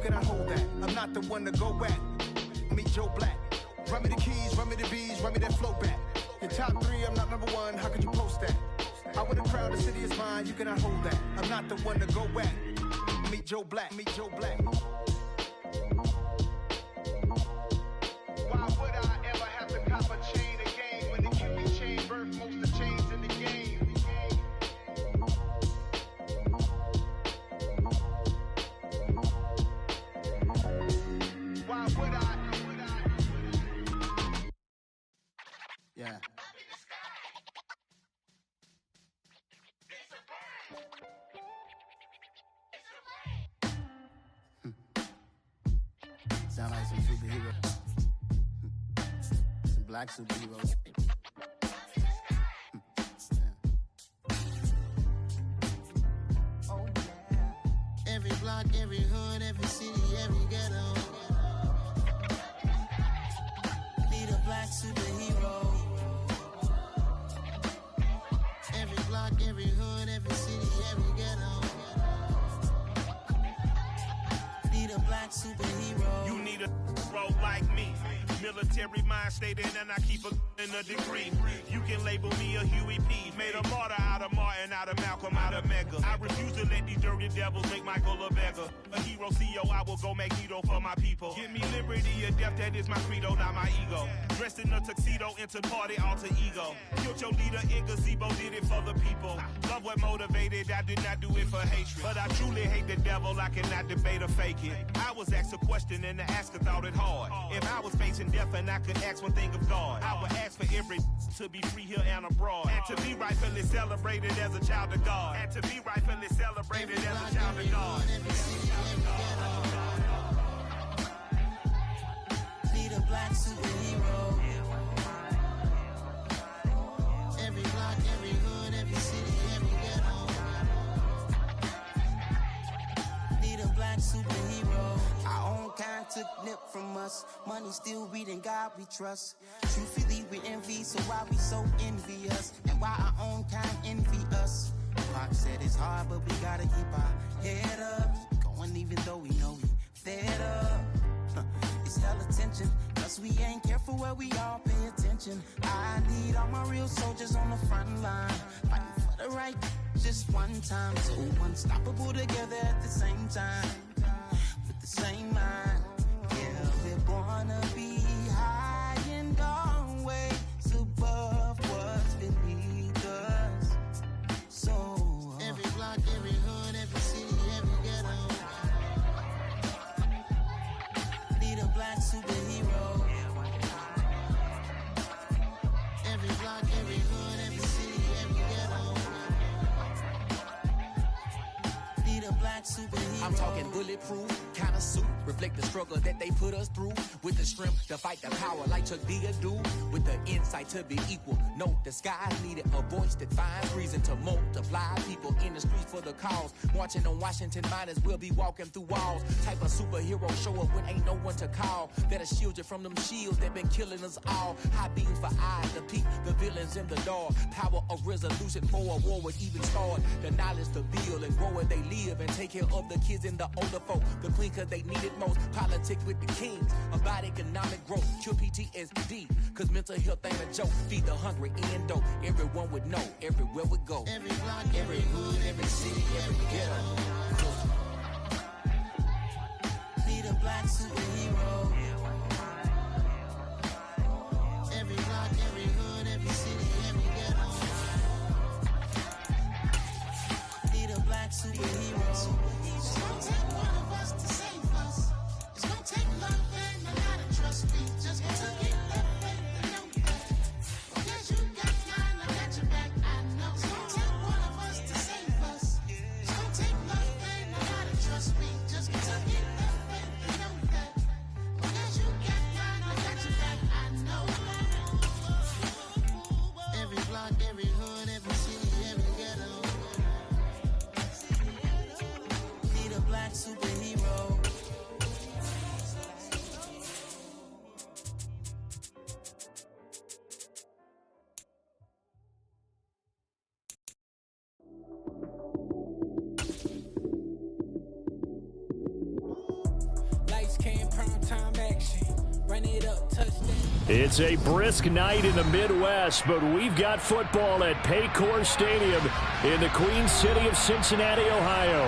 cannot hold that. I'm not the one to go back. Meet Joe Black. Run me the keys, run me the bees, run me that flow back. Your top 3, I'm not number 1, how could you post that? I with a crowd, the city is mine, you cannot hold that. I'm not the one to go back. Meet Joe Black, meet Joe Black. Why would I ever have to cop a chain again when the Cupid chain birth most of chains in the game? Why would I? Yeah. Sound like some superheroes. Some black superheroes. Oh, yeah. Every block, every hood, every city, every ghetto. Need a black superhero. Every block, every hood, every city, every ghetto. Need a black superhero. You need a role like me. Military mind stated, and I keep in a degree. You can label me a Huey P. Made a martyr out of Martin, out of Malcolm, out of Mega. I refuse to let these dirty devils make Michael a beggar. A hero CEO, I will go Magneto for my people. Give me liberty or death, that is my credo, not my ego. Dressed in a tuxedo, into party, alter ego. Killed your leader in gazebo, did it for the people. Love what motivated, I did not do it for hatred. But I truly hate the devil, I cannot debate or fake it. I was asked a question and the asker thought it hard. If I was facing death and I could ask one thing of God, I would ask for every to be free here and abroad, and to be rightfully celebrated as a child of God, and to be rightfully celebrated as a child of God. Need a black superhero. Every block, every hood, every city, every ghetto. Need a black superhero. Our own kind took nip from us. Money still reading God we trust. Truthfully we envy, so why we so envious? And why our own kind envy us? Pac said it's hard, but we gotta keep our head up. Going even though we know we fed up. It's hell attention, cause we ain't careful where we all pay attention. I need all my real soldiers on the front line, fighting for the right just one time. So unstoppable together at the same time, with the same mind. Yeah, we're gonna be high and always above what's beneath us. So every block, every hood, every city, every ghetto. Need a black superhero. Every block, every hood, every city, every ghetto. Need a black superhero. I'm talking bulletproof kind of suit, reflect the struggle that they put us through, with the strength to fight the power like Chuck D do, with the insight to be equal. Note the skies needed a voice that finds reason to multiply people in the streets for the cause. Marching on Washington, might as well be walking through walls. Type of superhero show up when ain't no one to call. That'll shield you from them shields that been killing us all. High beams for eyes to peek the villains in the dark. Power of resolution for a war would even start. The knowledge to build and grow where they live and take care of the kids and the older folk. The queen cause they need it most. Politics with the kings about economic growth. Cure PTSD cause mental health ain't a joke. Feed the hungry and dope. Everyone would know everywhere we go. Every block, every hood, every city, every ghetto. Need a black superhero. Every block, every hood, every city, every ghetto. Need a black superhero. It's gonna take one of us to save us. It's gonna take love and a lot of trust. We just gotta get that faith and know that. Because you got mine, I got your back, I know. It's gonna take one of us to save us. It's gonna take love and a lot It's a brisk night in the Midwest, but we've got football at Paycor Stadium in the Queen City of Cincinnati, Ohio.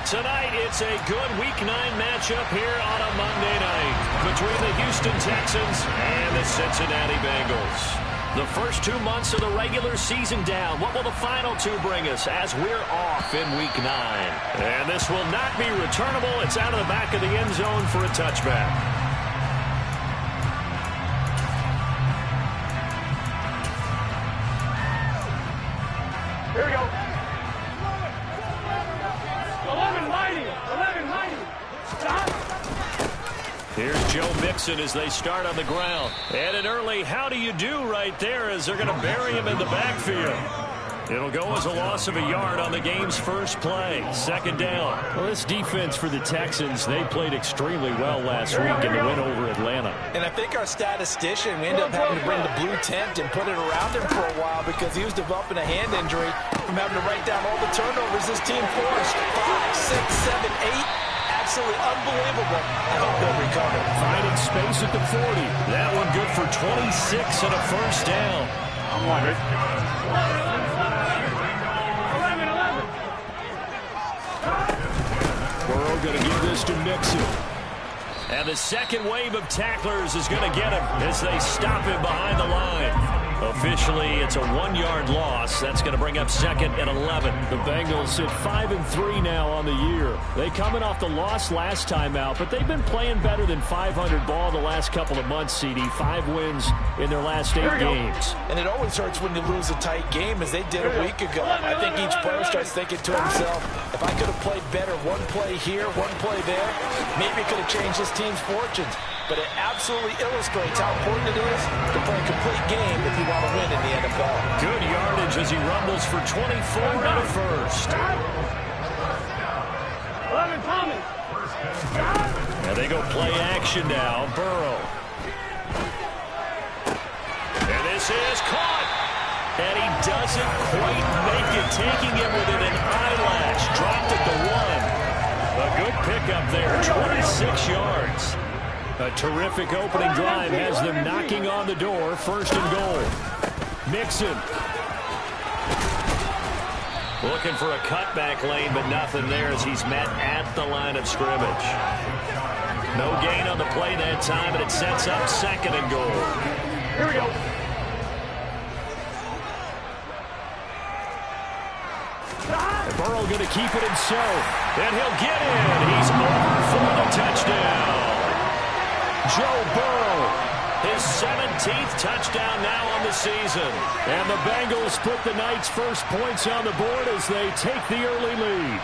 Tonight, it's a good Week 9 matchup here on a Monday night between the Houston Texans and the Cincinnati Bengals. The first 2 months of the regular season down. What will the final two bring us as we're off in Week 9? And this will not be returnable. It's out of the back of the end zone for a touchback. Here we go. 11 mighty. Here's Joe Mixon as they start on the ground. And an early how do you do right there as they're going to bury him in the backfield. It'll go as a loss of a yard on the game's first play. Second down. Well, this defense for the Texans, they played extremely well last week in the win over Atlanta. And I think our statistician, we ended up having to bring the blue tent and put it around him for a while because he was developing a hand injury from having to write down all the turnovers this team forced. 5, 6, 7, 8. Absolutely unbelievable. I hope they'll recover. Finding space at the 40. That one good for 26 and a first down. I'm wondering. Burrow going to give this to Mixon. And the second wave of tacklers is going to get him as they stop him behind the line. Officially, it's a 1-yard loss. That's going to bring up second and 11. The Bengals at 5-3 now on the year. They coming off the loss last time out, but they've been playing better than 500 ball the last couple of months, CD. 5 wins in their last 8 games. And it always hurts when you lose a tight game, as they did a week ago. I think each player starts thinking to himself, if I could have played better one play here, one play there, maybe it could have changed this team's fortunes. But it absolutely illustrates how important it is to play a complete game if you want to win in the NFL. Good yardage as he rumbles for 24 and a first. 11 coming. And they go play action now. Burrow. And this is caught. And he doesn't quite make it, taking him within an eyelash. Dropped at the 1. A good pickup there, 26 yards. A terrific opening drive has them knocking on the door. First and goal. Mixon. Looking for a cutback lane, but nothing there as he's met at the line of scrimmage. No gain on the play that time, and it sets up second and goal. Here we go. And Burrow going to keep it himself. And he'll get in. He's over for the touchdown. Joe Burrow, his 17th touchdown now on the season. And the Bengals put the Knights' first points on the board as they take the early lead.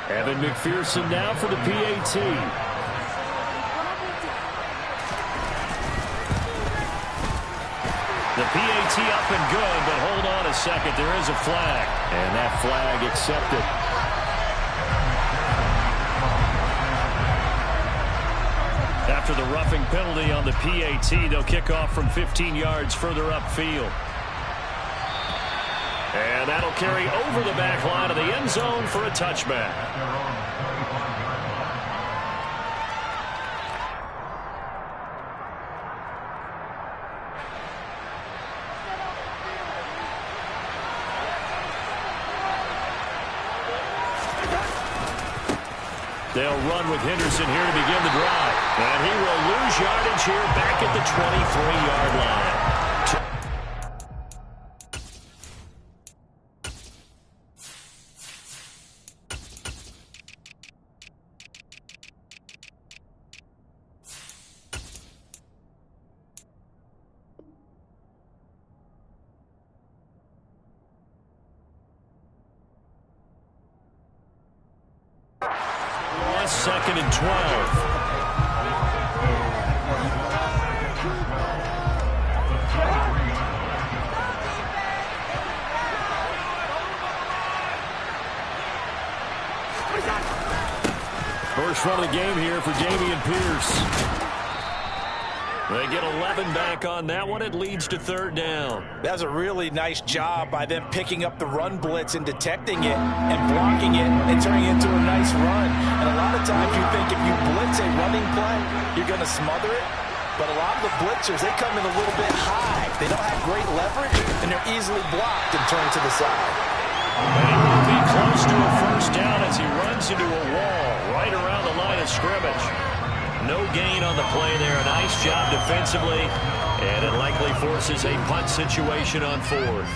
Evan McPherson now for the PAT. The PAT up and good, but hold on a second. There is a flag. And that flag accepted. After the roughing penalty on the PAT, they'll kick off from 15 yards further upfield. And that'll carry over the back line of the end zone for a touchback. They'll run with Henderson here to begin the drive. And he will lose yardage here back at the 23-yard line. Second and 12. First run of the game here for Dameon Pierce. They get 11 back on that one. It leads to third down. That was a really nice job by them picking up the run blitz and detecting it and blocking it and turning it into a nice run. And a lot of times you think if you blitz a running play, you're going to smother it. But a lot of the blitzers, they come in a little bit high. They don't have great leverage, and they're easily blocked and turned to the side. And he will be close to a first down as he runs into a wall right around the line of scrimmage. No gain on the play there. A nice job defensively, and it likely forces a punt situation on fourth.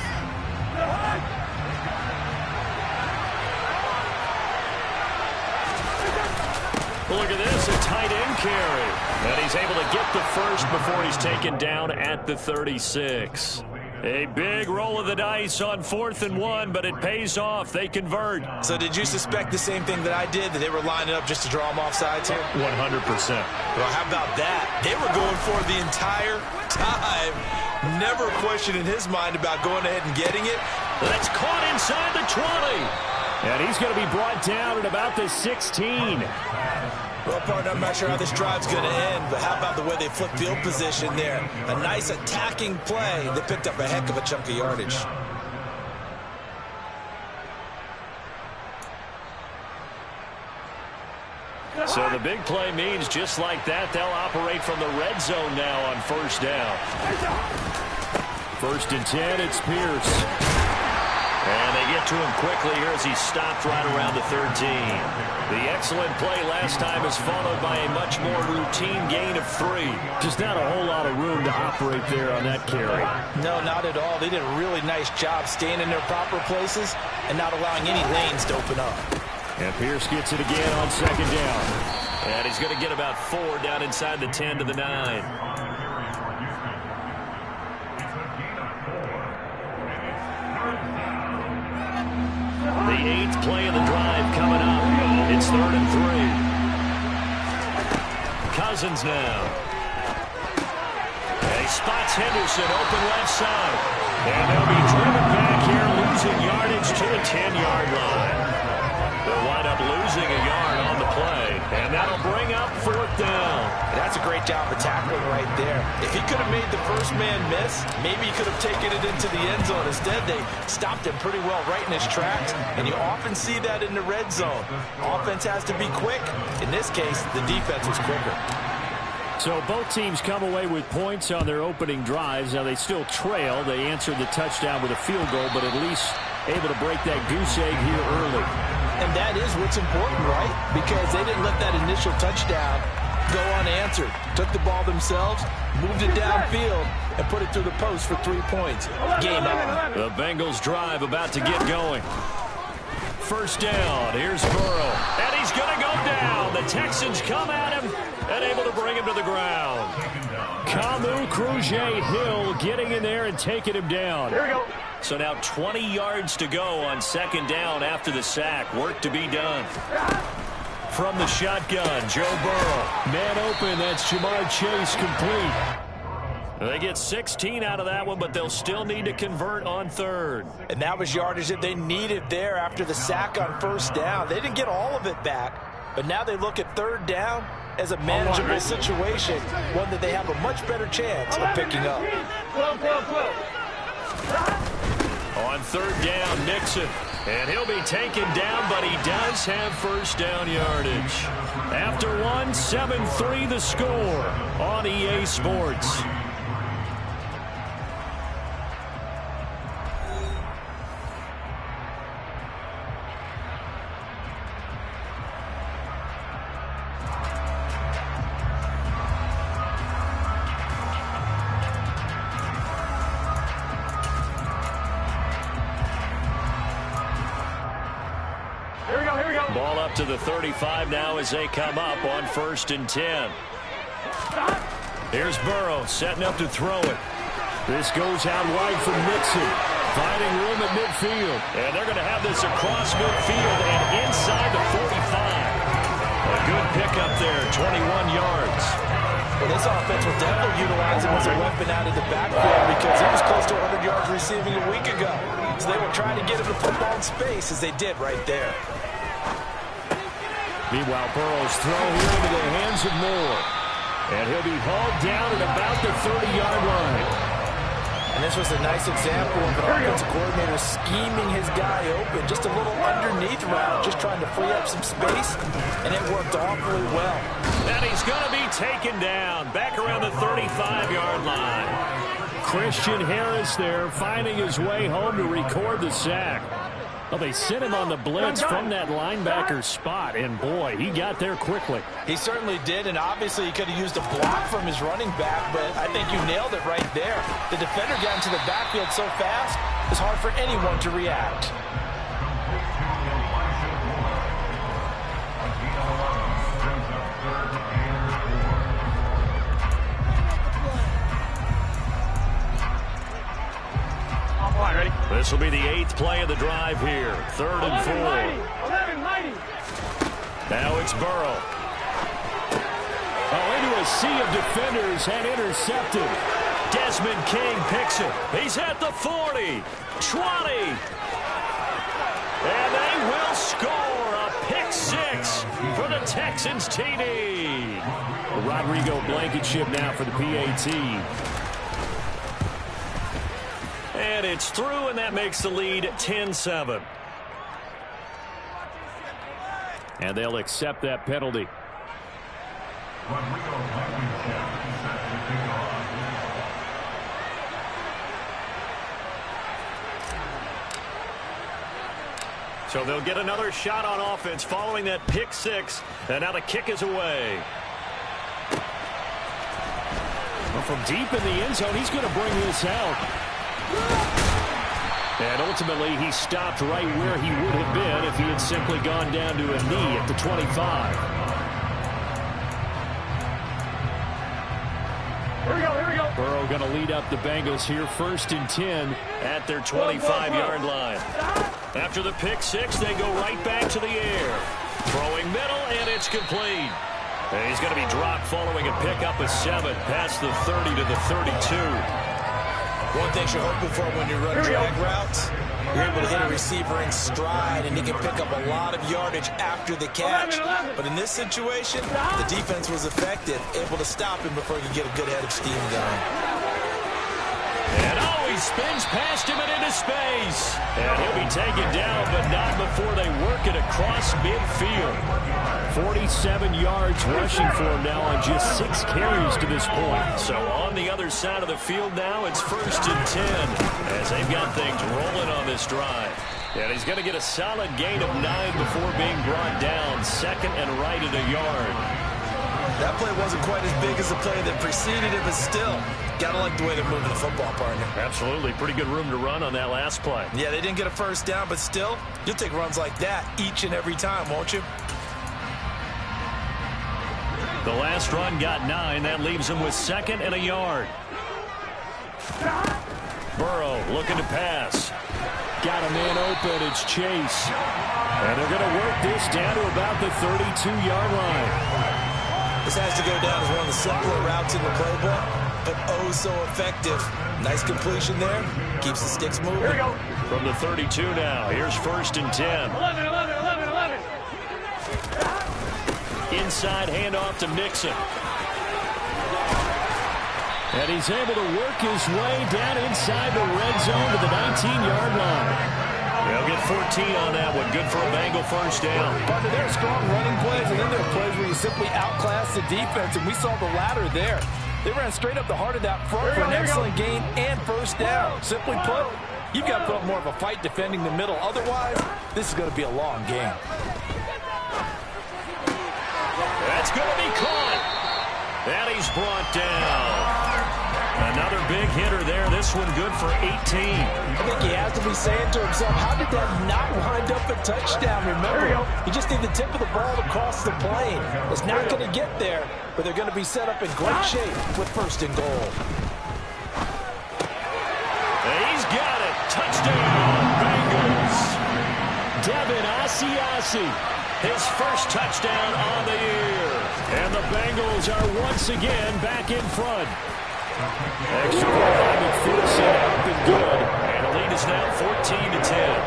Look at this, a tight end carry. And he's able to get the first before he's taken down at the 36. A big roll of the dice on 4th and 1, but it pays off. They convert. So did you suspect the same thing that I did, that they were lining up just to draw them off sides here? 100%. Well, how about that? They were going for the entire time. Never a question in his mind about going ahead and getting it. That's caught inside the 20. And he's going to be brought down at about the 16. Well, partner, I'm not sure how this drive's going to end, but how about the way they flip field position there? A nice attacking play. They picked up a heck of a chunk of yardage. So the big play means just like that, they'll operate from the red zone now on first down. 1st and 10, it's Pierce. And they get to him quickly here as he stopped right around the 13. The excellent play last time is followed by a much more routine gain of 3. Just not a whole lot of room to operate there on that carry. No, not at all. They did a really nice job staying in their proper places and not allowing any lanes to open up. And Pierce gets it again on 2nd down. And he's going to get about 4 down inside the 10 to the 9. The 8th play of the drive coming up. It's 3rd and 3. Cousins now. And he spots Henderson open left side. And they'll be driven back here, losing yardage to the 10-yard line. They'll wind up losing a yard on the play. And that'll bring up 4th down. That's a great job of tackling right there. If he could have made the first man miss, maybe he could have taken it into the end zone. Instead, they stopped him pretty well right in his tracks, and you often see that in the red zone. Offense has to be quick. In this case, the defense was quicker. So both teams come away with points on their opening drives. Now they still trail. They answered the touchdown with a field goal, but at least able to break that goose egg here early. And that is what's important, right? Because they didn't let that initial touchdown go unanswered. Took the ball themselves, moved it downfield, and put it through the post for 3 points. Game on. The Bengals drive about to get going. First down. Here's Burrow. And he's going to go down. The Texans come at him and able to bring him to the ground. Kamu Krujay-Hill getting in there and taking him down. Here we go. So now 20 yards to go on 2nd down after the sack. Work to be done. From the shotgun, Joe Burrow. Man open, that's Jamar Chase complete. They get 16 out of that one, but they'll still need to convert on 3rd. And that was yardage that they needed there after the sack on 1st down. They didn't get all of it back, but now they look at 3rd down as a manageable situation, one that they have a much better chance of picking up. On 3rd down, Nixon. And he'll be taken down, but he does have first down yardage. After 1, 7-3 the score on EA Sports. Ball up to the 35 now as they come up on 1st and 10. Here's Burrow setting up to throw it. This goes out wide from Nixon. Finding room at midfield. And they're going to have this across midfield and inside the 45. A good pickup there, 21 yards. Well, this offense will definitely utilize him as a weapon out of the backfield because he was close to 100 yards receiving a week ago. So they will try to get him the football in space as they did right there. Meanwhile, Burrow's throw here into the hands of Moore. And he'll be hauled down at about the 30-yard line. And this was a nice example of an offensive coordinator scheming his guy open. Just a little underneath route, just trying to free up some space, and it worked awfully well. And he's going to be taken down back around the 35-yard line. Christian Harris there finding his way home to record the sack. Well, they sent him on the blitz from that linebacker spot, and boy, he got there quickly. He certainly did, and obviously he could have used a block from his running back, but I think you nailed it right there. The defender got into the backfield so fast, it's hard for anyone to react. This will be the 8th play of the drive here. 3rd and 4. Now it's Burrow. Oh, into a sea of defenders and intercepted. Desmond King picks it. He's at the 40, 20. And they will score a pick 6 for the Texans TD. Rodrigo Blankenship now for the PAT. And it's through, and that makes the lead 10-7. And they'll accept that penalty. So they'll get another shot on offense following that pick 6. And now the kick is away. Well, from deep in the end zone, he's going to bring this out. And ultimately, he stopped right where he would have been if he had simply gone down to a knee at the 25. Here we go. Burrow going to lead up the Bengals here, 1st and 10 at their 25-yard line. After the pick 6, they go right back to the air. Throwing middle, and it's complete. And he's going to be dropped following a pickup of 7 past the 30 to the 32. One thing you're hoping for when you run drag routes, you're able to hit a receiver in stride, and he can pick up a lot of yardage after the catch. But in this situation, the defense was effective, able to stop him before he could get a good head of steam going. And he spins past him and into space. And he'll be taken down, but not before they work it across midfield. 47 yards rushing for him now on just 6 carries to this point. So on the other side of the field now, it's 1st and 10 as they've got things rolling on this drive. And he's going to get a solid gain of 9 before being brought down. 2nd and right at a yard. That play wasn't quite as big as the play that preceded it, but still, got to like the way they're moving the football, partner. Absolutely. Pretty good room to run on that last play. Yeah, they didn't get a first down, but still, you'll take runs like that each and every time, won't you? The last run got 9. That leaves him with 2nd and a yard. Burrow looking to pass. Got a man open. It's Chase. And they're going to work this down to about the 32-yard line. This has to go down as one of the simpler routes in the playbook, but oh so effective. Nice completion there. Keeps the sticks moving. Here we go. From the 32 now. Here's 1st and 10. 11. Inside handoff to Mixon. And he's able to work his way down inside the red zone to the 19-yard line. They'll get 14 on that one. Good for a Bengal first down. But there are strong running plays, and then there are plays where you simply outclass the defense, and we saw the latter there. They ran straight up the heart of that front for an excellent gain and first down. Simply put, you've got to put up more of a fight defending the middle. Otherwise, this is going to be a long game. That's going to be caught. And he's brought down. Another big hitter there. This one good for 18. I think he has to be saying to himself, how did that not wind up a touchdown? Remember, you just need the tip of the ball to cross the plane. It's not going to get there, but they're going to be set up in great shape with 1st and goal. He's got it. Touchdown, Bengals. Devin Asiasi, his first touchdown on the year. And the Bengals are once again back in front. Extra point by McPherson up and good. And the lead is now 14-10.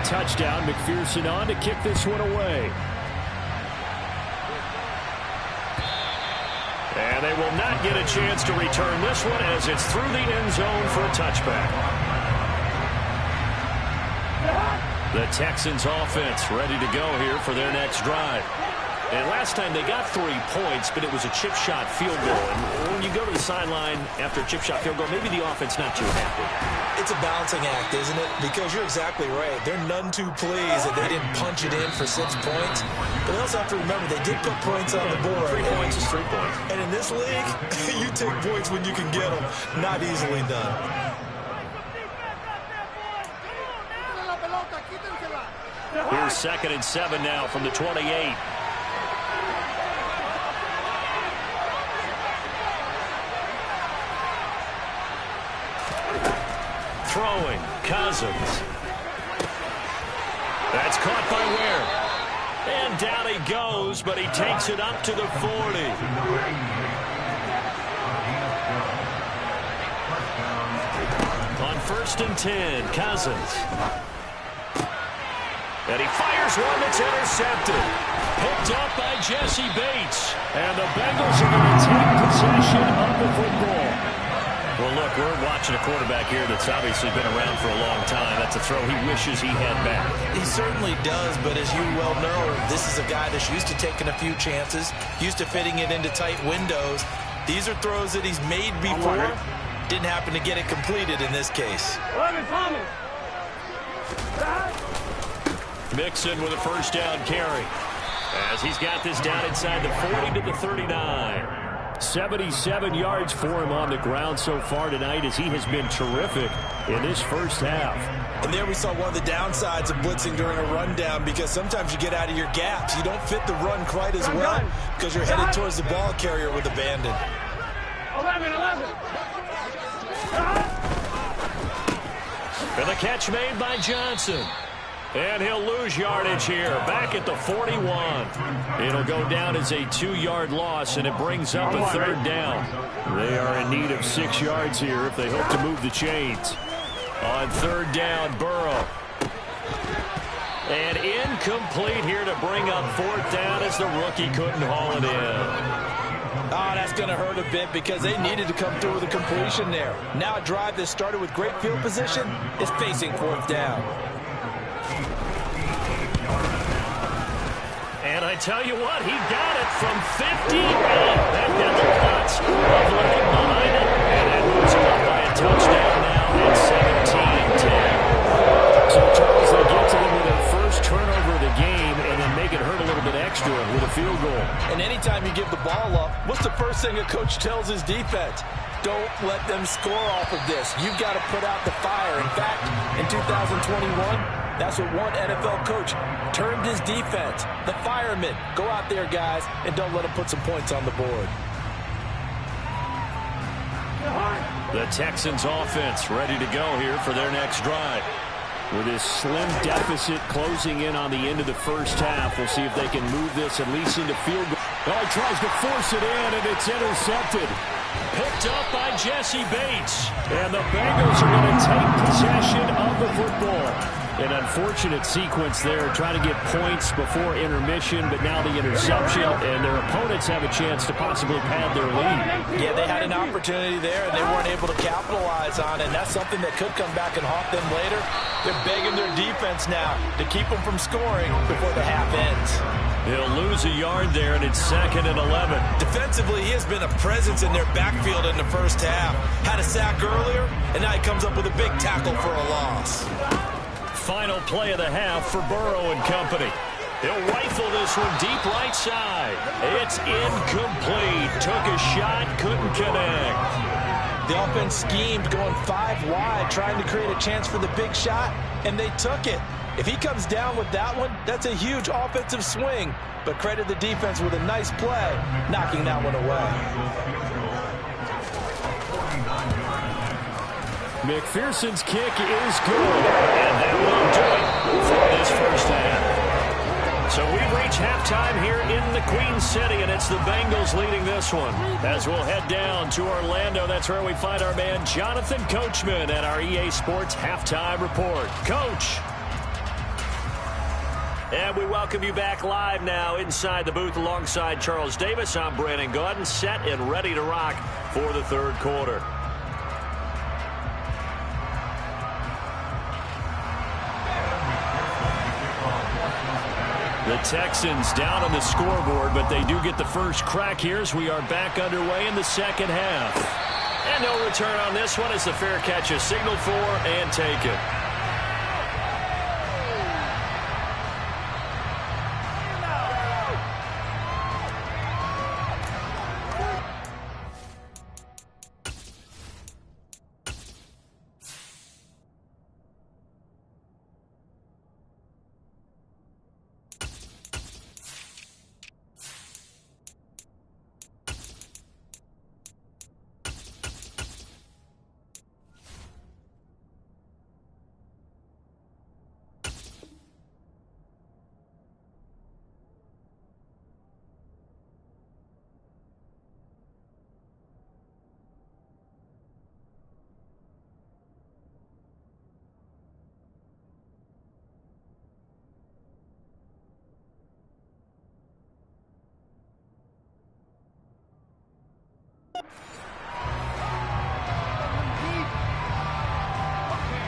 touchdown. McPherson on to kick this one away. And they will not get a chance to return this one as it's through the end zone for a touchback. The Texans offense ready to go here for their next drive. And last time they got 3 points, but it was a chip shot field goal. And when you go to the sideline after a chip shot field goal, maybe the offense not too happy. It's a balancing act, isn't it? Because you're exactly right. They're none too pleased that they didn't punch it in for 6 points. But they also have to remember they did put points on the board. 3 points is 3 points. And in this league, you take points when you can get them. Not easily done. Here's 2nd and 7 now from the 28. Throwing, Cousins. That's caught by Ware. And down he goes, but he takes it up to the 40. On 1st and 10, Cousins. And he fires one that's intercepted. Picked up by Jesse Bates. And the Bengals are going to take possession of the football. Well, look, we're watching a quarterback here that's obviously been around for a long time. That's a throw he wishes he had back. He certainly does, but as you well know, this is a guy that's used to taking a few chances, used to fitting it into tight windows. These are throws that he's made before. Didn't happen to get it completed in this case. Mixon with a 1st down carry. As he's got this down inside the 40 to the 39. 77 yards for him on the ground so far tonight as he has been terrific in this first half. And there we saw one of the downsides of blitzing during a rundown because sometimes you get out of your gaps. You don't fit the run quite as well because you're headed towards the ball carrier with abandon. 11. And the catch made by Johnson. And he'll lose yardage here, back at the 41. It'll go down as a 2-yard loss, and it brings up a 3rd down. They are in need of 6 yards here if they hope to move the chains. On 3rd down, Burrow. And incomplete here to bring up 4th down as the rookie couldn't haul it in. Oh, that's going to hurt a bit because they needed to come through with a completion there. Now a drive that started with great field position is facing 4th down. And I tell you what, he got it from 58. That got the cuts of looking behind it. And that moves him up by a touchdown now at 17-10. So, Charles, they get to them with their first turnover of the game and then make it hurt a little bit extra with a field goal. And anytime you give the ball up, what's the first thing a coach tells his defense? Don't let them score off of this. You've got to put out the fire. In fact, in 2021, that's what one NFL coach termed his defense. The firemen. Go out there, guys, and don't let them put some points on the board. The Texans offense ready to go here for their next drive. With this slim deficit closing in on the end of the first half, we'll see if they can move this at least into field goal. Oh, he tries to force it in, and it's intercepted. Picked up by Jesse Bates. And the Bengals are going to take possession of the football. An unfortunate sequence there, trying to get points before intermission, but now the interception, and their opponents have a chance to possibly pad their lead. Yeah, they had an opportunity there, and they weren't able to capitalize on it, and that's something that could come back and haunt them later. They're begging their defense now to keep them from scoring before the half ends. He'll lose a yard there, and it's 2nd and 11. Defensively, he has been a presence in their backfield in the first half. Had a sack earlier, and now he comes up with a big tackle for a loss. Final play of the half for Burrow and company. He'll rifle this one deep right side. It's incomplete. Took a shot, couldn't connect. The offense schemed going 5 wide, trying to create a chance for the big shot, and they took it. If he comes down with that one, that's a huge offensive swing. But credit the defense with a nice play, knocking that one away. McPherson's kick is good, and that will do it for this first half. So we've reached halftime here in the Queen City, and it's the Bengals leading this one. As we'll head down to Orlando, that's where we find our man Jonathan Coachman at our EA Sports Halftime Report. Coach. And we welcome you back live now inside the booth alongside Charles Davis. I'm Brandon Gaudin, set and ready to rock for the third quarter. The Texans down on the scoreboard, but they do get the first crack here as we are back underway in the second half. And no return on this one as the fair catch is signaled for and taken.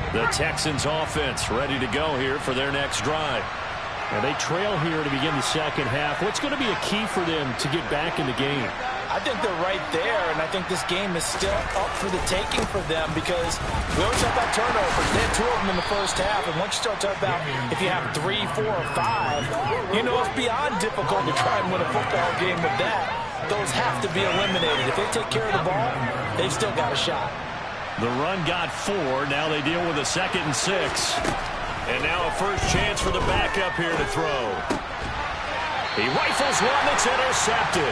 The Texans offense ready to go here for their next drive. And they trail here to begin the second half. What's going to be a key for them to get back in the game? I think they're right there, and I think this game is still up for the taking for them because we always talk about turnovers. They had 2 of them in the first half, and once you start talking about if you have 3, 4, or 5, you know it's beyond difficult to try and win a football game with that. Those have to be eliminated. If they take care of the ball, they've still got a shot. The run got 4. Now they deal with a 2nd and 6. And now a first chance for the backup here to throw. He rifles one that's intercepted.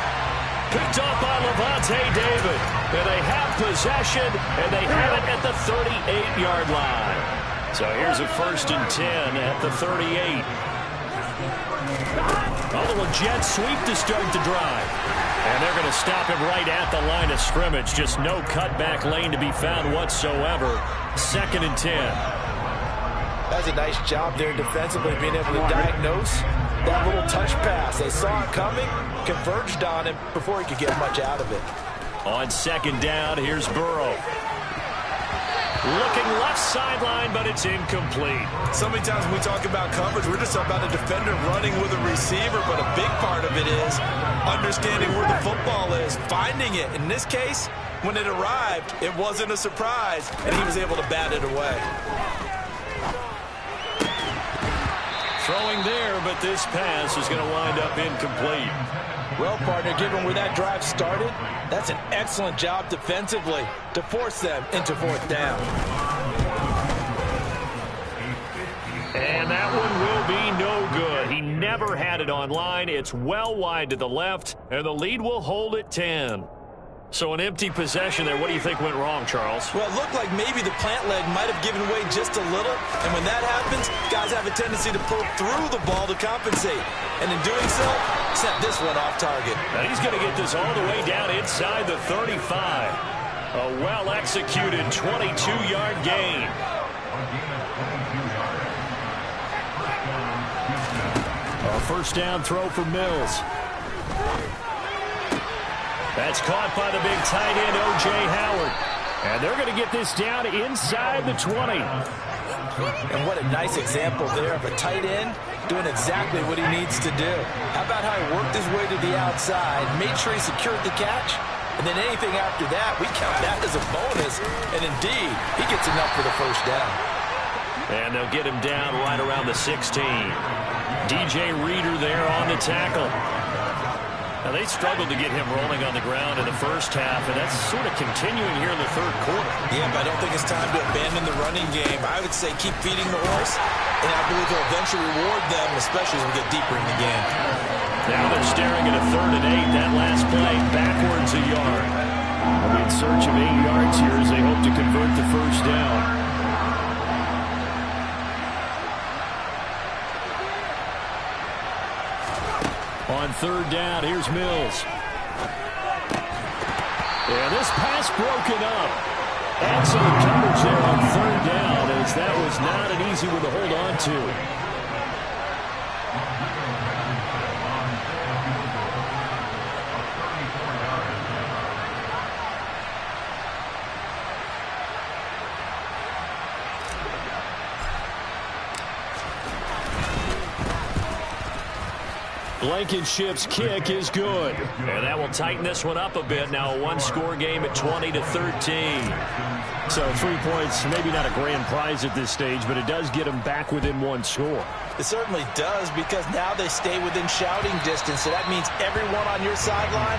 Picked off by Levante David. And they have possession, and they have it at the 38-yard line. So here's a 1st and 10 at the 38. A little jet sweep to start the drive. And they're going to stop him right at the line of scrimmage. Just no cutback lane to be found whatsoever. 2nd and 10. That's a nice job there defensively, being able to diagnose that little touch pass. They saw it coming, converged on him before he could get much out of it. On 2nd down, here's Burrow. Looking left sideline, but it's incomplete. So many times when we talk about coverage, we're just talking about a defender running with a receiver, but a big part of it is understanding where the football is, finding it. In this case, when it arrived, it wasn't a surprise, and he was able to bat it away. Throwing there, but this pass is going to wind up incomplete. Well, partner, given where that drive started, that's an excellent job defensively to force them into 4th down. And that one will be no good. He never had it on line. It's well wide to the left, and the lead will hold at 10. So an empty possession there. What do you think went wrong, Charles? Well, it looked like maybe the plant leg might have given way just a little. And when that happens, guys have a tendency to pull through the ball to compensate. And in doing so, sent this one off target. And he's going to get this all the way down inside the 35. A well-executed 22-yard gain. A 1st down throw for Mills. That's caught by the big tight end, O.J. Howard. And they're going to get this down inside the 20. And what a nice example there of a tight end doing exactly what he needs to do. How about how he worked his way to the outside, made sure he secured the catch, and then anything after that, we count that as a bonus. And indeed, he gets enough for the 1st down. And they'll get him down right around the 16. DJ Reader there on the tackle. Now, they struggled to get him rolling on the ground in the first half, and that's sort of continuing here in the 3rd quarter. Yeah, but I don't think it's time to abandon the running game. I would say keep feeding the horse, and I believe he'll eventually reward them, especially as we get deeper in the game. Now they're staring at a 3rd and 8. That last play, backwards a yard. In search of 8 yards here as they hope to convert the 1st down. On 3rd down, here's Mills. And this pass broken up. Excellent coverage there on 3rd down, as that was not an easy one to hold on to. Blankenship's kick is good. And that will tighten this one up a bit. Now a one-score game at 20-13. So 3 points, maybe not a grand prize at this stage, but it does get them back within one score. It certainly does, because now they stay within shouting distance. So that means everyone on your sideline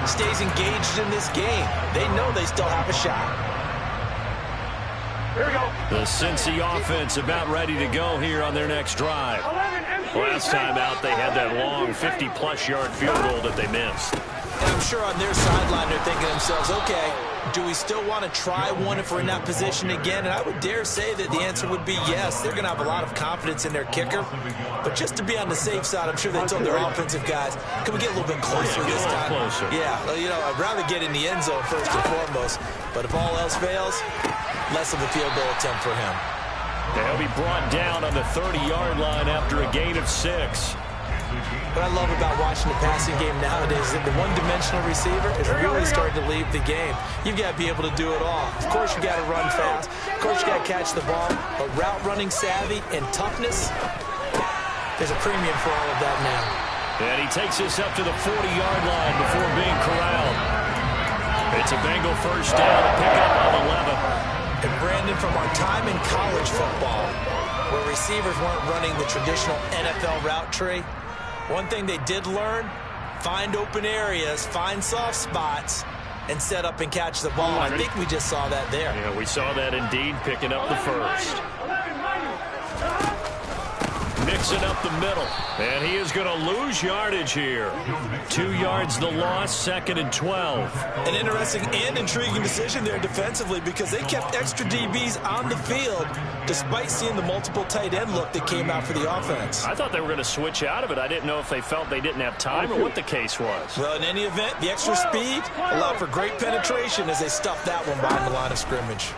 stays engaged in this game. They know they still have a shot. Here we go. The Cincy offense about ready to go here on their next drive. Last time out, they had that long 50-plus yard field goal that they missed. And I'm sure on their sideline they're thinking to themselves, okay, do we still want to try one if we're in that position again? And I would dare say that the answer would be yes. They're going to have a lot of confidence in their kicker. But just to be on the safe side, I'm sure they told their offensive guys, can we get a little bit closer this time? Closer. Yeah, well, you know, I'd rather get in the end zone first and foremost. But if all else fails, less of a field goal attempt for him. He'll be brought down on the 30-yard line after a gain of 6. What I love about watching the passing game nowadays is that the one-dimensional receiver is really starting to leave the game. You've got to be able to do it all. Of course, you got to run fast. Of course, you got to catch the ball. But route running savvy and toughness, there's a premium for all of that now. And he takes this up to the 40-yard line before being corralled. It's a Bengal first down to pick up on 11. And Brandon, from our time in college football, where receivers weren't running the traditional NFL route tree, one thing they did learn, find open areas, find soft spots, and set up and catch the ball. I think we just saw that there. Yeah, we saw that indeed, picking up the first. Mixing up the middle, and he is going to lose yardage here. 2 yards the loss, 2nd and 12. An interesting and intriguing decision there defensively, because they kept extra DBs on the field despite seeing the multiple tight end look that came out for the offense. I thought they were going to switch out of it. I didn't know if they felt they didn't have time or what the case was. Well, in any event, the extra speed allowed for great penetration as they stuffed that one behind the line of scrimmage.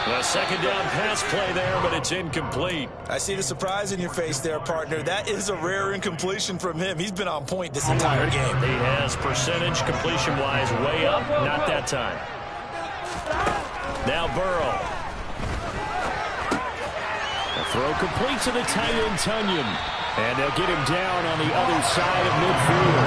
A second down pass play there, but it's incomplete. I see the surprise in your face there, partner. That is a rare incompletion from him. He's been on point this entire game. He has percentage completion-wise way up. Not that time. Now Burrow. The throw complete to the tight end, Tunyon. And they'll get him down on the other side of midfield.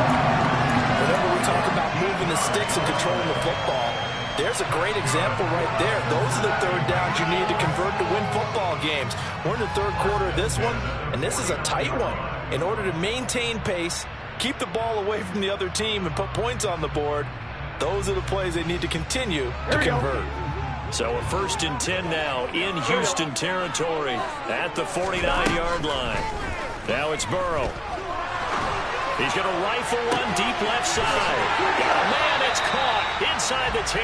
Whenever we talk about moving the sticks and controlling the football, there's a great example right there. Those are the third downs you need to convert to win football games. We're in the third quarter of this one, and this is a tight one. In order to maintain pace, keep the ball away from the other team, and put points on the board, those are the plays they need to continue to convert. So a 1st and 10 now in Houston territory at the 49-yard line. Now it's Burrow. He's going to rifle one deep left side. Man, it's caught inside the 10. A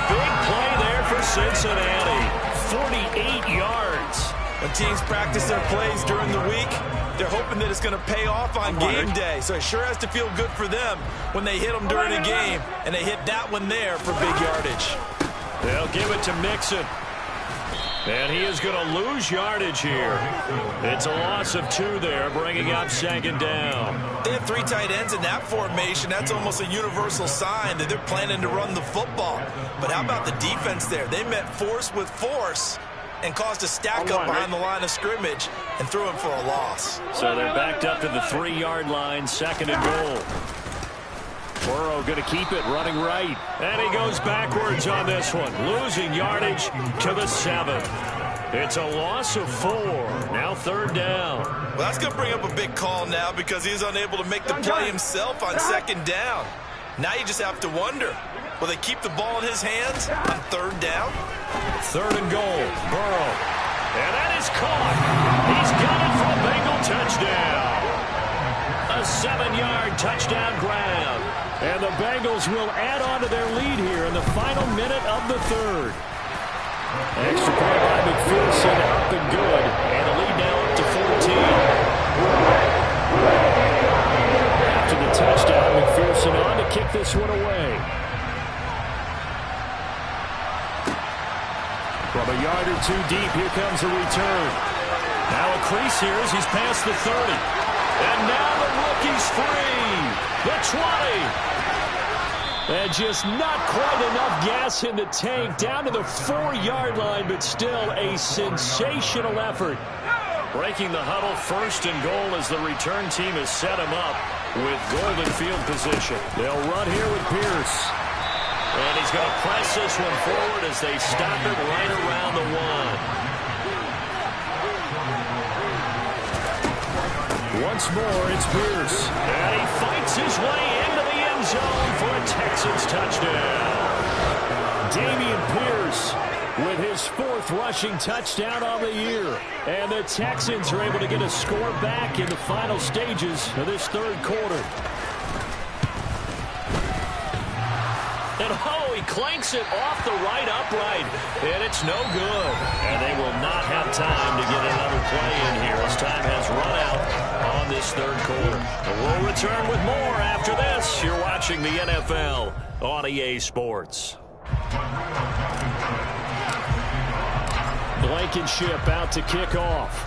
big play there for Cincinnati. 48 yards. When teams practice their plays during the week, they're hoping that it's going to pay off on game day. So it sure has to feel good for them when they hit them during a game, and they hit that one there for big yardage. They'll give it to Mixon. And he is going to lose yardage here. It's a loss of 2 there, bringing up 2nd down. They have 3 tight ends in that formation. That's almost a universal sign that they're planning to run the football. But how about the defense there? They met force with force and caused a stack up behind the line of scrimmage and threw him for a loss. So they're backed up to the 3-yard line, 2nd and goal. Burrow going to keep it, running right. And he goes backwards on this one, losing yardage to the 7. It's a loss of 4. Now 3rd down. Well, that's going to bring up a big call now, because he's unable to make the play himself on 2nd down. Now you just have to wonder, will they keep the ball in his hands on 3rd down? 3rd and goal, Burrow. And that is caught. He's got it for a Bengal touchdown. A 7-yard touchdown grab. And the Bengals will add on to their lead here in the final minute of the 3rd. Extra point by McPherson, up and good. And the lead now up to 14. After the touchdown, McPherson on to kick this one away. From a yard or 2 deep, here comes a return. Now a crease here as he's past the 30. And now the rookie's free. The 20. And just not quite enough gas in the tank, down to the 4-yard line, but still a sensational effort. Breaking the huddle, 1st and goal as the return team has set him up with golden field position. They'll run here with Pierce. And he's going to press this one forward as they stop it right around the 1. Once more, it's Pierce. And he fights his way into the end zone for a Texans touchdown. Dameon Pierce with his 4th rushing touchdown on the year. And the Texans are able to get a score back in the final stages of this 3rd quarter. And he clanks it off the right upright. And it's no good. And they will not have time to get another play in here as time has run out on this 3rd quarter. We'll return with more after this. You're watching the NFL on EA Sports. Blankenship out to kick off.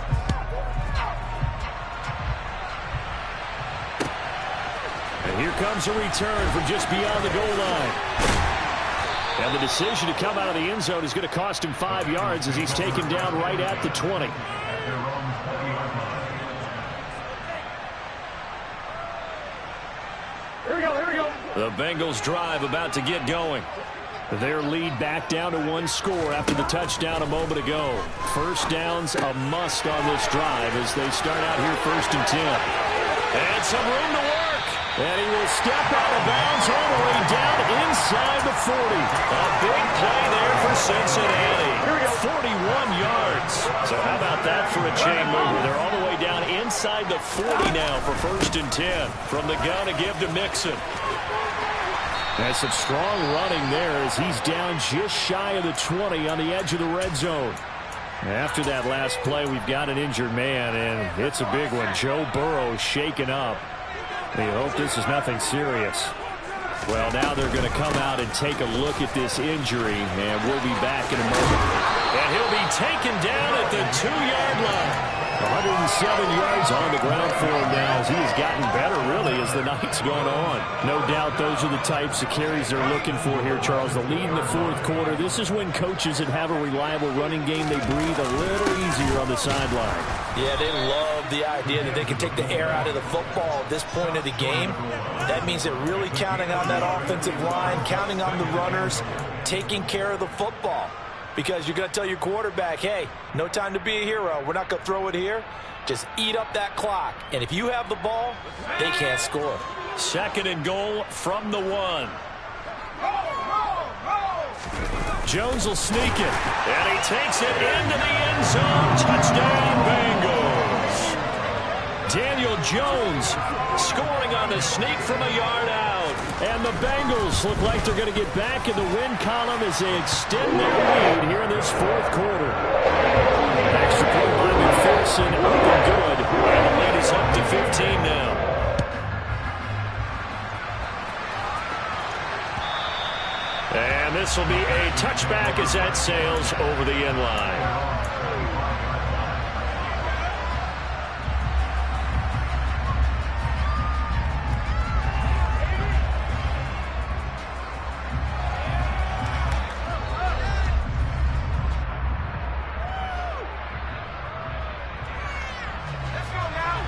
And here comes a return from just beyond the goal line. And the decision to come out of the end zone is going to cost him 5 yards as he's taken down right at the 20. Here we go. The Bengals drive about to get going. Their lead back down to 1 score after the touchdown a moment ago. 1st downs a must on this drive as they start out here 1st and 10. And some room to work. And he will step out of bounds all the way down inside the 40. A big play there for Cincinnati. 41 yards. So how about that for a chain mover? They're all the way down inside the 40 now for 1st and 10. From the gun to give to Mixon. That's some strong running there as he's down just shy of the 20 on the edge of the red zone. After that last play, we've got an injured man, and it's a big one. Joe Burrow shaken up. We hope this is nothing serious. Well, now they're going to come out and take a look at this injury, and we'll be back in a moment. And he'll be taken down at the 2-yard line. 107 yards on the ground for him now as he has gotten better, really, as the night's gone on. No doubt those are the types of carries they're looking for here, Charles. The lead in the 4th quarter. This is when coaches that have a reliable running game, they breathe a little easier on the sideline. Yeah, they love the idea that they can take the air out of the football at this point of the game. That means they're really counting on that offensive line, counting on the runners, taking care of the football. Because you're going to tell your quarterback, hey, no time to be a hero. We're not going to throw it here. Just eat up that clock. And if you have the ball, they can't score. 2nd and goal from the 1. Jones will sneak it. And he takes it into the end zone. Touchdown, Bengals. Daniel Jones scoring on the sneak from a yard out. And the Bengals look like they're going to get back in the win column as they extend their lead here in this 4th quarter. Extra point by McPherson, up and good. And the lead is up to 15 now. And this will be a touchback as that sails over the end line.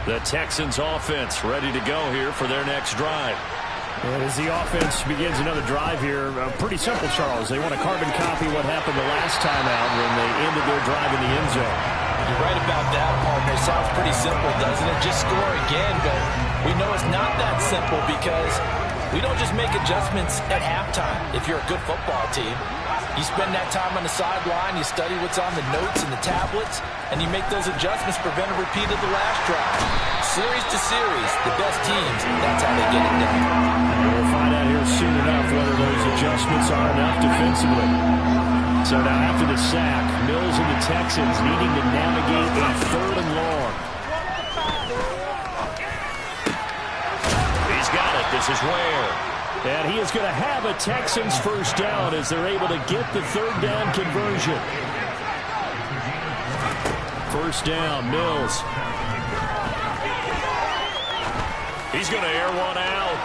The Texans offense ready to go here for their next drive. And as the offense begins another drive here, pretty simple, Charles. They want to carbon copy what happened the last time out when they ended their drive in the end zone. You're right about that, partner. It sounds pretty simple, doesn't it? Just score again, but we know it's not that simple because we don't just make adjustments at halftime if you're a good football team. You spend that time on the sideline, you study what's on the notes and the tablets, and you make those adjustments, prevent a repeat of the last drive. Series to series, the best teams, that's how they get it done. We'll find out here soon enough whether those adjustments are enough defensively. So now after the sack, Mills and the Texans needing to navigate a 3rd and long. He's got it. This is Ware. And he is going to have a Texans 1st down as they're able to get the 3rd down conversion. 1st down, Mills. He's going to air one out.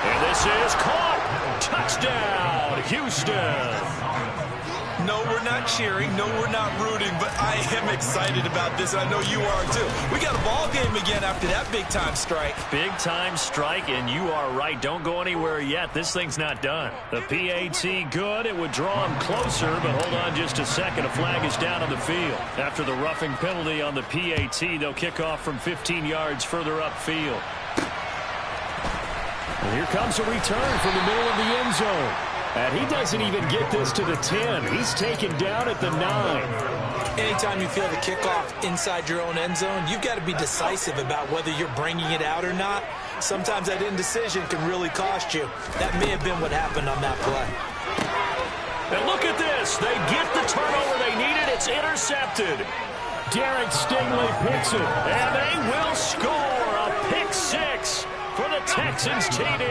And This is caught. Touchdown, Houston. No, we're not cheering. No, we're not rooting, but I am excited about this. I know you are, too. We got a ball game again after that big-time strike. Big-time strike, and you are right. Don't go anywhere yet. This thing's not done. The PAT good. It would draw him closer, but hold on just a second. A flag is down on the field. After the roughing penalty on the PAT, they'll kick off from 15 yards further upfield. And here comes a return from the middle of the end zone. And he doesn't even get this to the 10. He's taken down at the 9. Anytime you feel the kickoff inside your own end zone, you've got to be decisive about whether you're bringing it out or not. Sometimes that indecision can really cost you. That may have been what happened on that play. And look at this. They get the turnover they needed. It's intercepted. Derek Stingley picks it. And they will score a pick 6 for the Texans TD.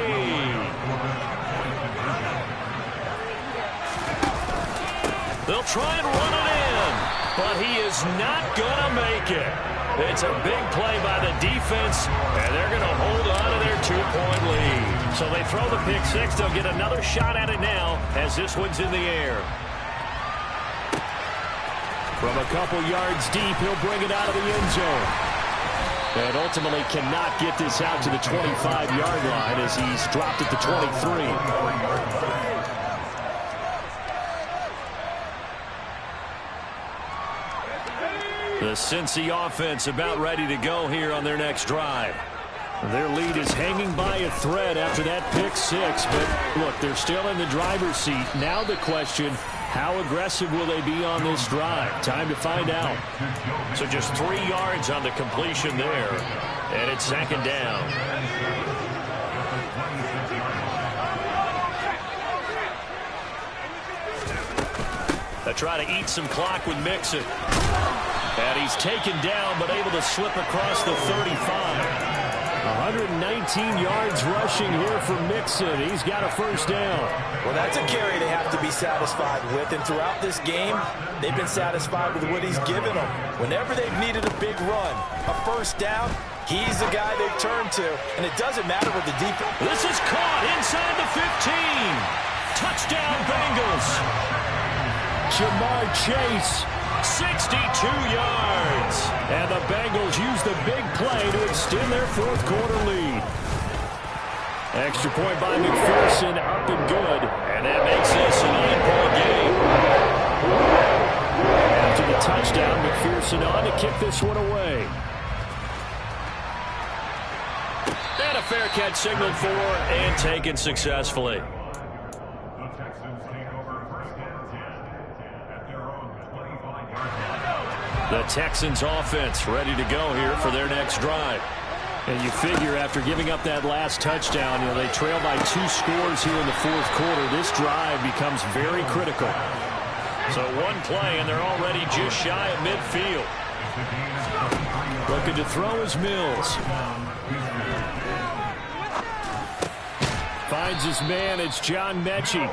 They'll try and run it in, but he is not going to make it. It's a big play by the defense, and they're going to hold on to their 2-point lead. So they throw the pick 6. They'll get another shot at it now as this one's in the air. From a couple yards deep, he'll bring it out of the end zone. And ultimately cannot get this out to the 25-yard line as he's dropped at the 23. The Cincy offense about ready to go here on their next drive. Their lead is hanging by a thread after that pick 6. But look, they're still in the driver's seat. Now the question, how aggressive will they be on this drive? Time to find out. So just 3 yards on the completion there. And it's 2nd down. They try to eat some clock with Mixon. And he's taken down, but able to slip across the 35. 119 yards rushing here for Mixon. He's got a 1st down. Well, that's a carry they have to be satisfied with. And throughout this game, they've been satisfied with what he's given them. Whenever they've needed a big run, a 1st down, he's the guy they've turned to. And it doesn't matter what the defense. This is caught inside the 15. Touchdown, Bengals. Jamar Chase. 62 yards. And the Bengals use the big play to extend their 4th quarter lead. Extra point by McPherson, up and good. And that makes this a 9-point game. After the touchdown, McPherson on to kick this one away. And a fair catch signaled for and taken successfully. The Texans offense ready to go here for their next drive. And you figure after giving up that last touchdown, they trail by 2 scores here in the 4th quarter. This drive becomes very critical. So 1 play, and they're already just shy of midfield. Looking to throw is Mills. Finds his man. It's John Mechie.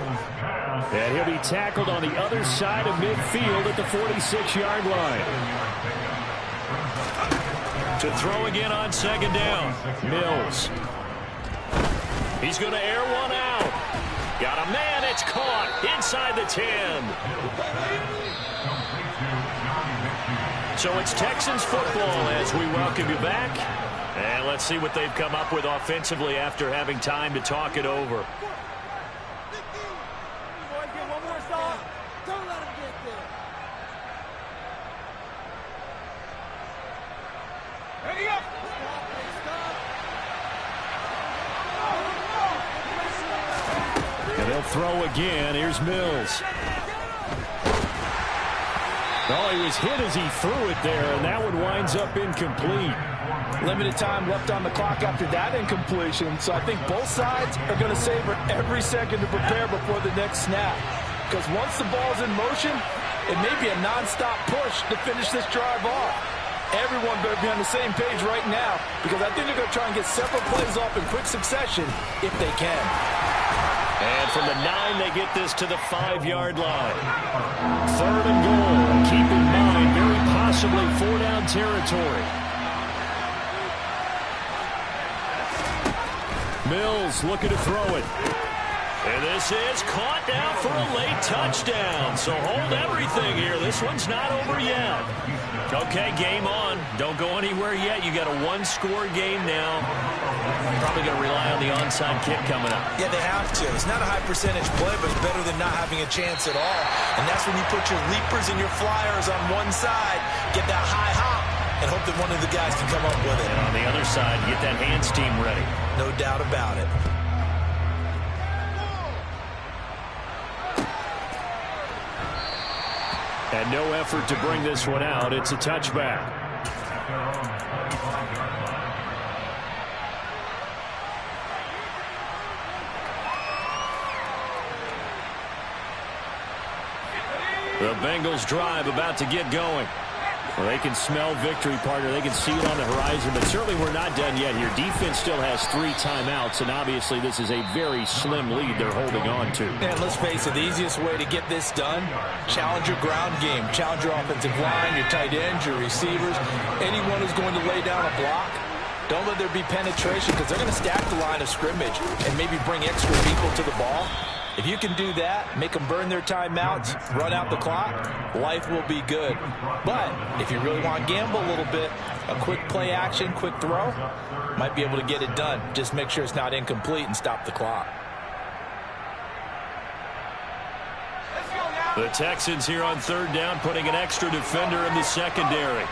And he'll be tackled on the other side of midfield at the 46-yard line. To throw again on 2nd down. Mills. He's going to air one out. Got a man. It's caught inside the 10. So it's Texans football as we welcome you back. And let's see what they've come up with offensively after having time to talk it over. And they'll throw again. Here's Mills. Oh, he was hit as he threw it there, and that one winds up incomplete. Limited time left on the clock after that incompletion, so I think both sides are going to savor every second to prepare before the next snap. Because once the ball's in motion, it may be a nonstop push to finish this drive off. Everyone better be on the same page right now, because I think they're going to try and get several plays off in quick succession if they can. And from the 9, they get this to the 5-yard line. 3rd and goal. Keep in mind, very possibly 4-down territory. Mills looking to throw it. And this is caught down for a late touchdown. So hold everything here. This one's not over yet. Okay, game on. Don't go anywhere yet. You got a one-score game now. Probably going to rely on the onside kick coming up. Yeah, they have to. It's not a high percentage play, but it's better than not having a chance at all. And that's when you put your leapers and your flyers on one side, get that high hop, and hope that one of the guys can come up with it. And on the other side, get that hands team ready. No doubt about it. And no effort to bring this one out. It's a touchback. The Bengals drive about to get going. Well, they can smell victory, partner. They can see it on the horizon, but certainly we're not done yet here. Defense still has 3 timeouts, and obviously this is a very slim lead they're holding on to. And let's face it, the easiest way to get this done, challenge your ground game. Challenge your offensive line, your tight ends, your receivers, anyone who's going to lay down a block. Don't let there be penetration because they're going to stack the line of scrimmage and maybe bring extra people to the ball. If you can do that, make them burn their timeouts, run out the clock, life will be good. But if you really want to gamble a little bit, a quick play action, quick throw, might be able to get it done. Just make sure it's not incomplete and stop the clock. The Texans here on 3rd down, putting an extra defender in the secondary.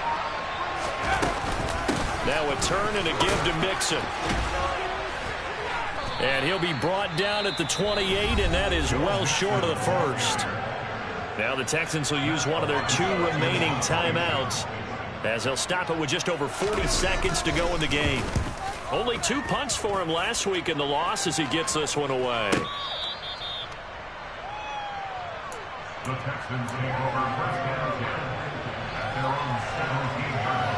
Now a turn and a give to Mixon. And he'll be brought down at the 28, and that is well short of the first. Now the Texans will use one of their 2 remaining timeouts as they'll stop it with just over 40 seconds to go in the game. Only 2 punts for him last week in the loss as he gets this one away. The Texans take over first down at their own 17-yard line.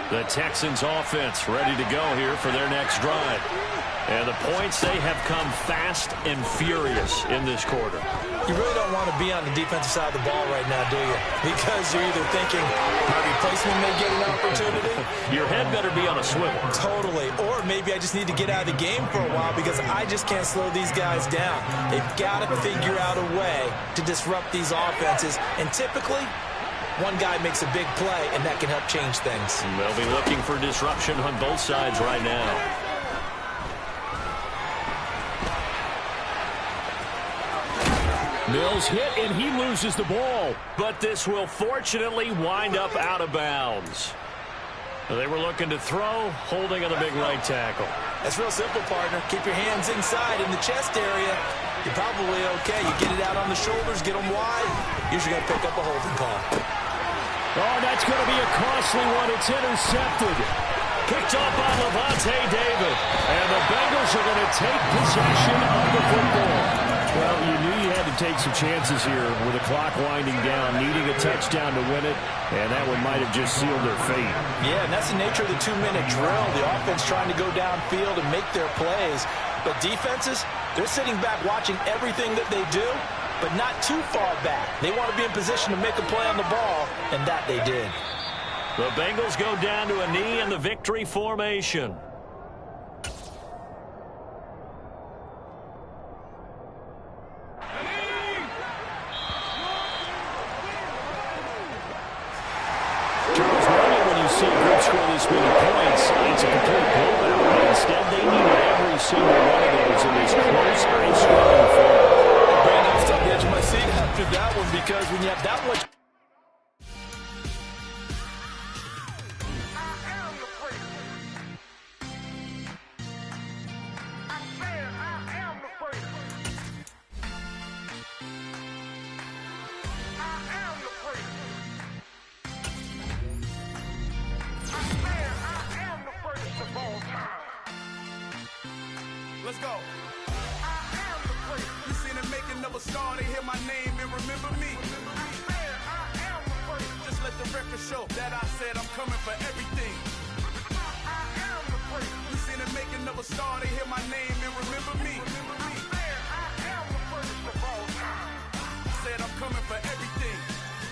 The Texans offense ready to go here for their next drive. And the points, they have come fast and furious in this quarter. You really don't want to be on the defensive side of the ball right now, do you? Because you're either thinking my replacement may get an opportunity. Your head better be on a swivel. Totally. Or maybe I just need to get out of the game for a while because I just can't slow these guys down. They've got to figure out a way to disrupt these offenses. And typically, one guy makes a big play, and that can help change things. And they'll be looking for disruption on both sides right now. Mills hit, and he loses the ball. But this will fortunately wind up out of bounds. They were looking to throw, holding on the big right tackle. That's real simple, partner. Keep your hands inside in the chest area. You're probably okay. You get it out on the shoulders, get them wide. Usually going to pick up a holding call. Oh, that's going to be a costly one. It's intercepted. Picked up by Levante David. And the Bengals are going to take possession of the football. Well, you knew you had to take some chances here with the clock winding down, needing a touchdown to win it, and that one might have just sealed their fate. Yeah, and that's the nature of the 2-minute drill. The offense trying to go downfield and make their plays. But defenses, they're sitting back watching everything that they do, but not too far back. They want to be in position to make a play on the ball, and that they did. The Bengals go down to a knee in the victory formation. Charles, normally when you see a group score this many points, it's a complete blowout. But instead, they needed every single one of those in this close, high-scoring affair. Brandon, I stopped the edge of my seat after that one because when you have that much... Let's go. You seen the making of a star, they hear my name and remember me. Just let the record show that I said I'm coming for everything. You seen the making of a star, they hear my name and remember me. Said I'm coming for everything.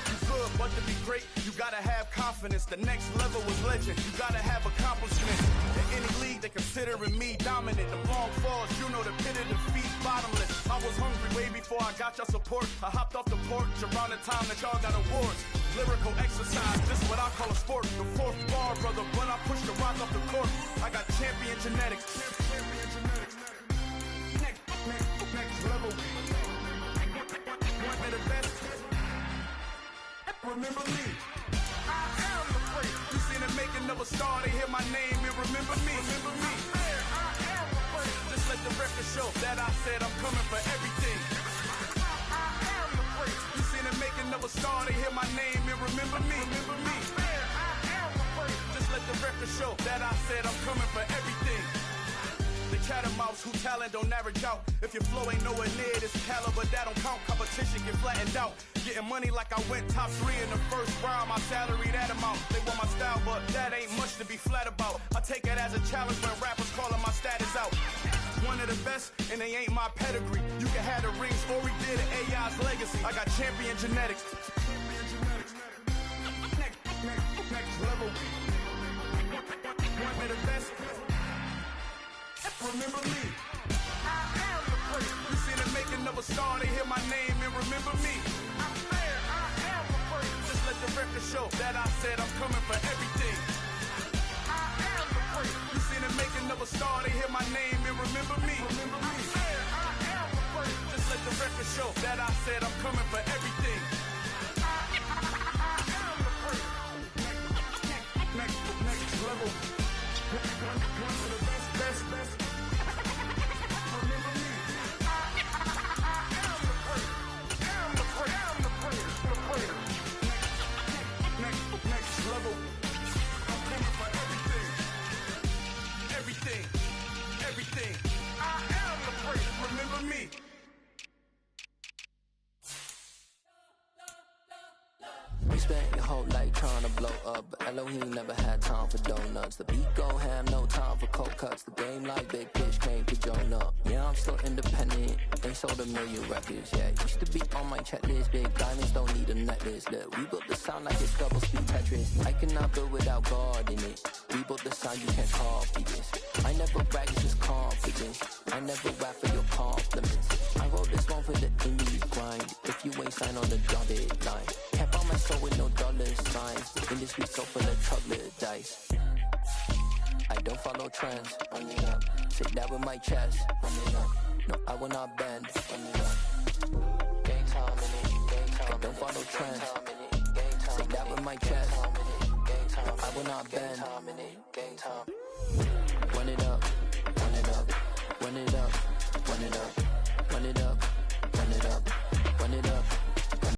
You good, but to be great, you gotta have confidence. confidence. The next level was legend. You gotta have accomplishments. In any league, they considering me dominant. The long falls, you know the pit of defeat, bottomless. I was hungry way before I got your support. I hopped off the porch around the time that y'all got awards. Lyrical exercise, this is what I call a sport. The fourth bar, brother, when I push the rock off the court. I got champion genetics. Next level. One of the best. Remember me. I am the great. You seen the making of a star, they hear my name and remember me. Remember me. I am the great. Just let the record show that I said I'm coming for everything. I am the great. You seen the making of a star, they hear my name and remember me. Remember me. I am the great. Just let the record show that I said I'm coming for everything. The catamounts who talent don't average out. If your flow ain't nowhere near this caliber, that don't count. Competition get flattened out. Getting money like I went top 3 in the first round. My salary that amount. They want my style, but that ain't much to be flat about. I take it as a challenge when rappers calling my status out. One of the best, and they ain't my pedigree. You can have the rings, or we did an AI's legacy. I got champion genetics. Next level. One of the best. Remember me. I am the great. You seen the making of a star, they hear my name and remember me. I am the great. Just let the record show that I said I'm coming for everything. I am the great. You seen the making of a star, they hear my name and remember me. Remember me. I am the great. Just let the record show that I said I'm coming for everything. I am the great. Next level. One of the best. Next level. I'm coming for everything. Everything. I am the great. Remember me. We spent your whole life trying to blow up, but Elohim never had time for donuts. The beat go ham, no time for cold cuts. The game like Big Fish came to join up. Yeah, I'm still independent, ain't sold a million records yet. Used to be on my checklist, big diamonds don't need a necklace. Look, we built the sound like it's double speed Tetris. I cannot build without God in it. We built the sound, you can't copy this. I never brag, it's just confidence. I never rap for your compliments. I wrote this one for the indies grind. If you ain't signed on the dotted line, can't buy my soul with no dollar signs. The industry so full of chocolate dice. I don't follow trends. Run it up. Sit down with my chest. Run it up. No, I will not bend. Run it up. Gang time in it. Gang time. I don't follow trends. Sit down with my chest. No, I will not bend. Gang time. Run it up. Run it up. Run it up. Run it up.